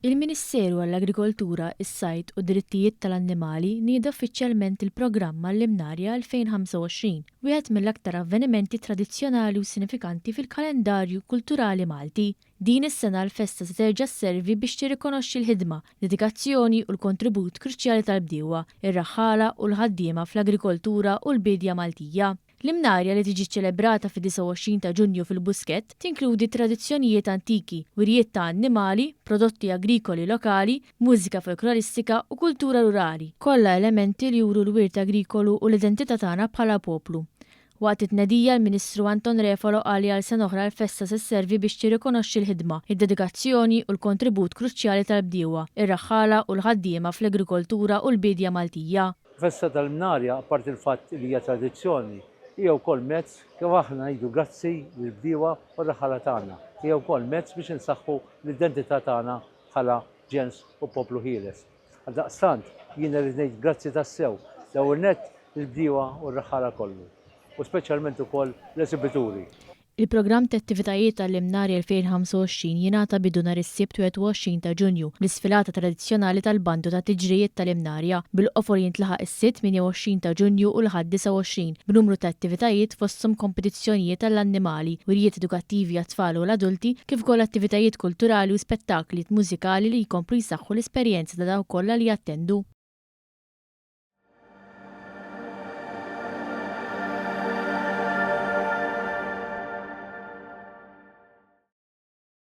Il-Ministeru għall-Agrikoltura, is-Sajd u d-Drittijiet tal-Annimali nieda uffiċjalment il-programma Limnarja 2025, wieħed mill-aktar avvenimenti tradizzjonali u sinifikanti fil-kalendarju kulturali Malti. Din is-sena l-festa se terġa' sservi biex tirrikonoxxi l-ħidma, dedikazzjoni u l-kontribut kruċjali tal-bdiewa, ir-raħħala u l-ħaddiema fl-agrikoltura u l-bidja Maltija. L-imnarja li tiġi ċelebrata fid-29 ta' Ġunju fil-Buskett tinkludi tradizzjonijiet antiki, wirjiet ta' annimali, prodotti agrikoli lokali, mużika folkloristika u kultura rurali, kollha elementi li juru l-wirt agrikolu u l-identità tagħna bħala poplu. Waqt it-tnedija l-Ministru Anton Refolo qal għal sena oħra l-festa se sservi biex tirrikonoxxi l-ħidma, id-dedikazzjoni u l-kontribut kruċjali tal-bdiewa, ir-raħħala u l-ħaddiema fl-agrikoltura u l-bidja Maltija. Festa tal-Mnarja, apart il-fatt li hija tradizzjoni, hija wkoll mezz kif aħna ngħidu grazzi lill-bdiewa u r-raħħala tagħna. Hija wkoll mezz biex insaħħu l-identità tagħna bħala ġens u poplu ħieles. Għaldaqstant jiena rrid ngħid grazzi tassew l-ewwel nett lill-bdiewa u r-raħħala kollu, u speċjalment ukoll l-eżibituri. Il-programm ta' attivitajiet tal-Limnarja 2025 jingħata bidu nhar is-Sibt 21 ta' Ġunju l-isfilata tradizzjonali tal-bandu ta' tiġrijiet tal-Limnarja bil-qofol jintlaħaq is-Sitt 28 ta' Ġunju u l-ħadd 29 b'numru ta' attivitajiet fosthom kompetizzjonijiet tal-annimali, wirjiet edukattivi għat-tfal u l-adulti kif ukoll attivitajiet kulturali u spettakli mużikali li jkomplu jsaħħu l-esperjenza ta' dawk kollha li jattendu.